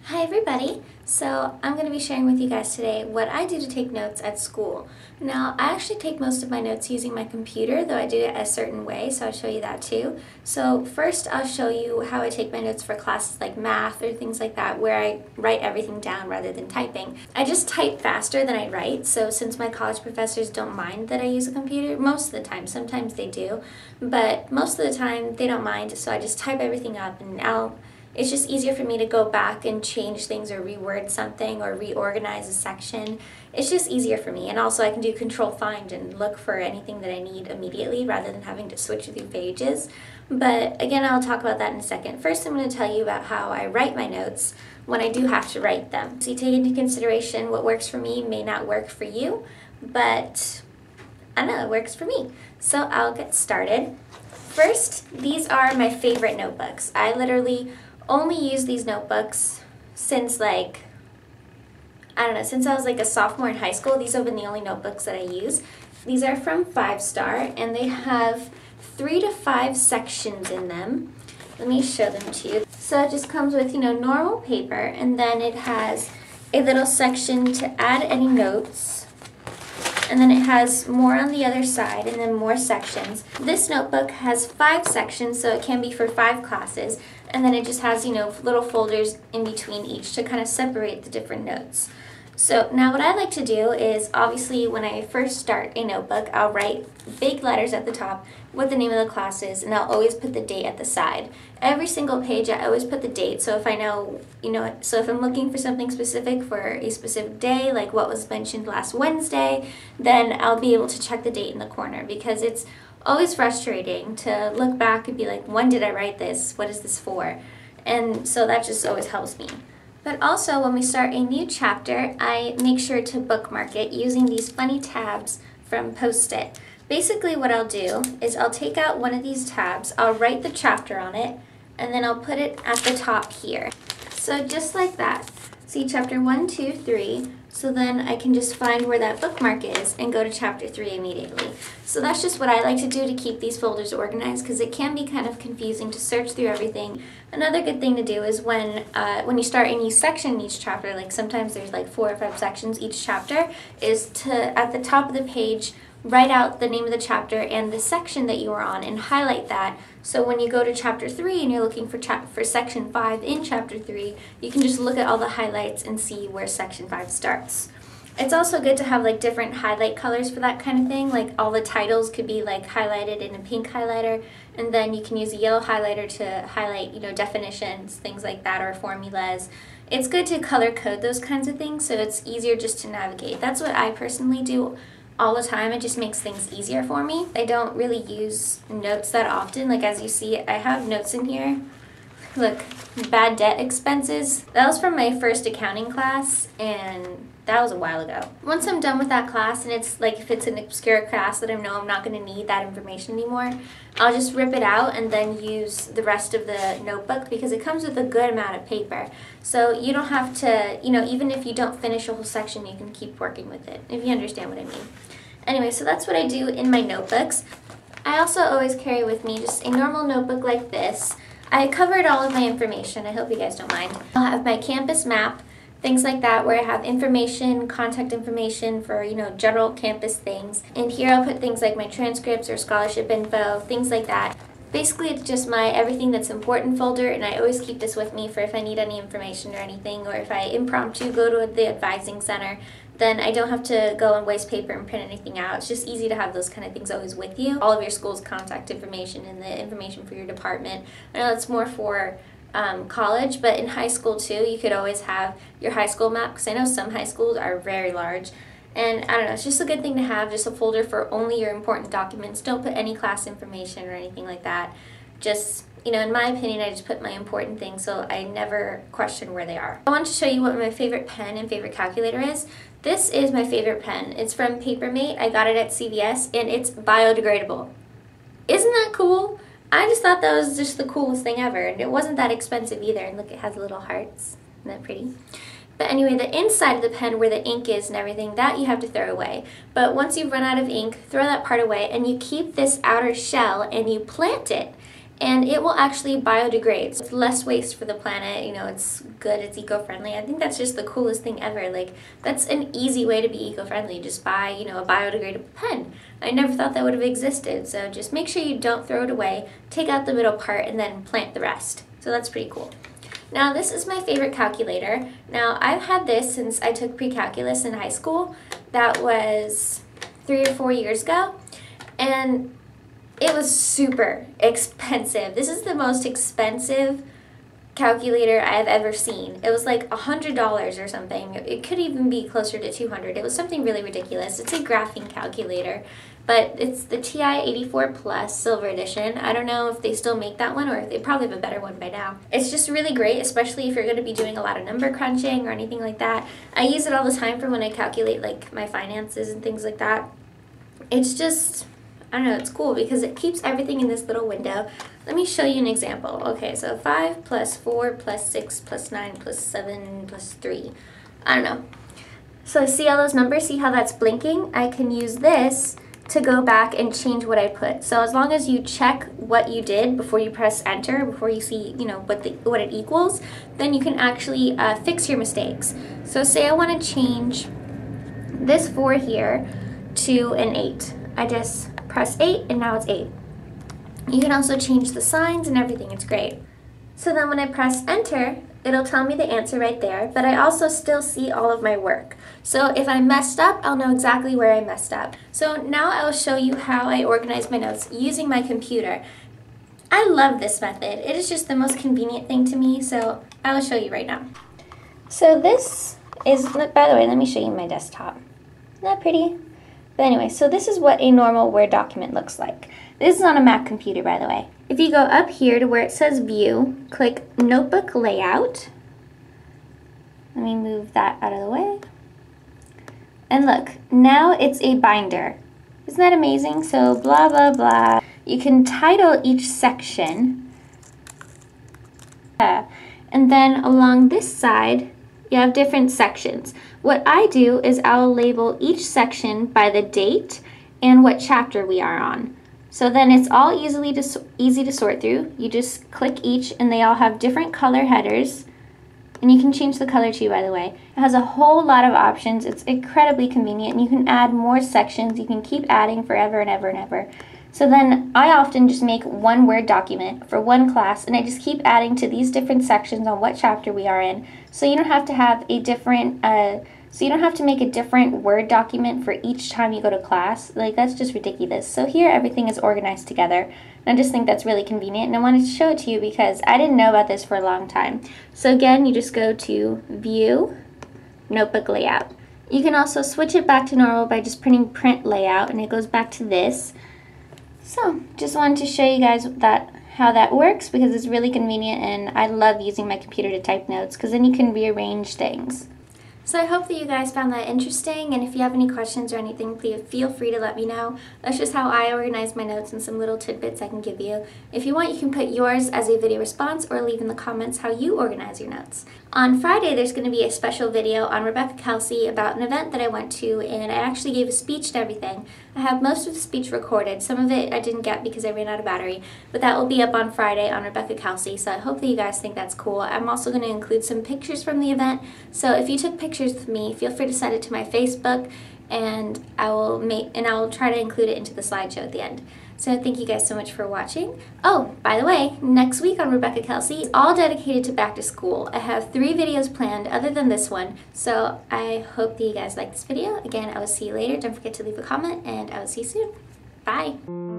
Hi everybody! So I'm going to be sharing with you guys today what I do to take notes at school. Now I actually take most of my notes using my computer, though I do it a certain way, so I'll show you that too. So first I'll show you how I take my notes for classes like math or things like that, where I write everything down rather than typing. I just type faster than I write, so since my college professors don't mind that I use a computer, most of the time, sometimes they do, but most of the time they don't mind, so I just type everything up and it's just easier for me to go back and change things or reword something or reorganize a section. It's just easier for me, and also I can do control find and look for anything that I need immediately rather than having to switch through pages. But again, I'll talk about that in a second. First, I'm going to tell you about how I write my notes when I do have to write them. So you take into consideration what works for me may not work for you, but I know it works for me. So I'll get started. First, these are my favorite notebooks. I literally only use these notebooks since since I was like a sophomore in high school. These have been the only notebooks that I use. These are from 5 Star and they have 3 to 5 sections in them. Let me show them to you. So it just comes with, normal paper, and then it has a little section to add any notes. And then it has more on the other side, and then more sections. This notebook has 5 sections, so it can be for 5 classes. And then it just has, little folders in between each to kind of separate the different notes. So now what I like to do is, obviously when I first start a notebook, I'll write big letters at the top what the name of the class is, and I'll always put the date at the side. Every single page I always put the date, so if I know, so if I'm looking for something specific for a specific day, like what was mentioned last Wednesday, then I'll be able to check the date in the corner, because it's always frustrating to look back and be like, when did I write this? What is this for? And so that just always helps me. But also, when we start a new chapter, I make sure to bookmark it using these funny tabs from Post-it. Basically what I'll do is I'll take out one of these tabs, I'll write the chapter on it, and then I'll put it at the top here. So just like that. See chapter 1, 2, 3. So then I can just find where that bookmark is and go to chapter 3 immediately. So that's just what I like to do to keep these folders organized, because it can be kind of confusing to search through everything. Another good thing to do is when you start a new section in each chapter, like sometimes there's like 4 or 5 sections each chapter, is to, at the top of the page, write out the name of the chapter and the section that you are on and highlight that. So when you go to chapter 3 and you're looking for section 5 in chapter 3, you can just look at all the highlights and see where section 5 starts. It's also good to have like different highlight colors for that kind of thing. Like all the titles could be like highlighted in a pink highlighter, and then you can use a yellow highlighter to highlight, definitions, things like that, or formulas. It's good to color code those kinds of things so it's easier just to navigate. That's what I personally do all the time. It just makes things easier for me. I don't really use notes that often. Like as you see, I have notes in here. Look, bad debt expenses. That was from my first accounting class, and that was a while ago. Once I'm done with that class, and it's like if it's an obscure class that I know I'm not going to need that information anymore, I'll just rip it out and then use the rest of the notebook, because it comes with a good amount of paper. So you don't have to, even if you don't finish a whole section, you can keep working with it, if you understand what I mean. Anyway, so that's what I do in my notebooks. I also always carry with me just a normal notebook like this. I covered all of my information. I hope you guys don't mind. I'll have my campus map, things like that, where I have information, contact information for, general campus things. And here I'll put things like my transcripts or scholarship info, things like that. Basically, it's just my everything that's important folder, and I always keep this with me for if I need any information or anything, or if I impromptu go to the advising center, then I don't have to go and waste paper and print anything out. It's just easy to have those kind of things always with you. All of your school's contact information and the information for your department. I know it's more for college, but in high school too, you could always have your high school map, because I know some high schools are very large. And I don't know, it's just a good thing to have, just a folder for only your important documents. Don't put any class information or anything like that. Just, in my opinion, I just put my important things so I never question where they are. I want to show you what my favorite pen and favorite calculator is. This is my favorite pen. It's from Papermate. I got it at CVS, and it's biodegradable. Isn't that cool? I just thought that was just the coolest thing ever, and it wasn't that expensive either. And look, it has little hearts. Isn't that pretty? But anyway, the inside of the pen where the ink is and everything, that you have to throw away. But once you've run out of ink, throw that part away, and you keep this outer shell and you plant it. and it will actually biodegrade. So it's less waste for the planet, you know, it's good, it's eco-friendly. I think that's just the coolest thing ever. Like, that's an easy way to be eco-friendly. Just buy, you know, a biodegradable pen. I never thought that would have existed, so just make sure you don't throw it away, take out the middle part, and then plant the rest. So that's pretty cool. Now, this is my favorite calculator. Now, I've had this since I took pre-calculus in high school. That was 3 or 4 years ago, and it was super expensive. This is the most expensive calculator I have ever seen. It was like $100 or something. It could even be closer to $200. It was something really ridiculous. It's a graphing calculator, but it's the TI 84 Plus Silver Edition. I don't know if they still make that one, or if they probably have a better one by now. It's just really great, especially if you're going to be doing a lot of number crunching or anything like that. I use it all the time for when I calculate like my finances and things like that. It's just, I don't know, it's cool because it keeps everything in this little window. Let me show you an example. Okay, so 5 plus 4 plus 6 plus 9 plus 7 plus 3. I don't know. So see all those numbers? See how that's blinking? I can use this to go back and change what I put. So as long as you check what you did before you press enter, before you see, you know, what it equals, then you can actually fix your mistakes. So say I want to change this 4 here to an 8. I just press 8 and now it's 8. You can also change the signs and everything. It's great. So then when I press enter, it'll tell me the answer right there, but I also still see all of my work. So if I messed up, I'll know exactly where I messed up. So now I will show you how I organize my notes using my computer. I love this method. It is just the most convenient thing to me, so I will show you right now. So this is, by the way, let me show you my desktop. Isn't that pretty? But anyway, so this is what a normal Word document looks like. This is on a Mac computer, by the way. If you go up here to where it says View, click Notebook Layout. Let me move that out of the way. And look, now it's a binder. Isn't that amazing? So blah, blah, blah. You can title each section. And then along this side, you have different sections. What I do is I'll label each section by the date and what chapter we are on. So then it's all easy to sort through. You just click each and they all have different color headers. And you can change the color too, by the way. It has a whole lot of options. It's incredibly convenient, and you can add more sections. You can keep adding forever and ever and ever. So then I often just make one Word document for one class, and I just keep adding to these different sections on what chapter we are in. So you don't have to have a different, make a different Word document for each time you go to class. Like, that's just ridiculous. So here everything is organized together. And I just think that's really convenient, and I wanted to show it to you because I didn't know about this for a long time. So again, you just go to View, Notebook Layout. You can also switch it back to normal by just printing Print Layout, and it goes back to this. So just wanted to show you guys how that works because it's really convenient, and I love using my computer to type notes because then you can rearrange things. So I hope that you guys found that interesting, and if you have any questions or anything, please feel free to let me know. That's just how I organize my notes and some little tidbits I can give you. If you want, you can put yours as a video response or leave in the comments how you organize your notes. On Friday, there's going to be a special video on Rebecca Kelsey about an event that I went to, and I actually gave a speech and everything. I have most of the speech recorded. Some of it I didn't get because I ran out of battery, but that will be up on Friday on Rebecca Kelsey, so I hope that you guys think that's cool. I'm also going to include some pictures from the event, so if you took pictures with me, feel free to send it to my Facebook, and I will try to include it into the slideshow at the end. So thank you guys so much for watching. Oh, by the way, next week on Rebecca Kelsey is all dedicated to back to school. I have 3 videos planned other than this one, so I hope that you guys like this video. Again, I will see you later. Don't forget to leave a comment, and I will see you soon. Bye!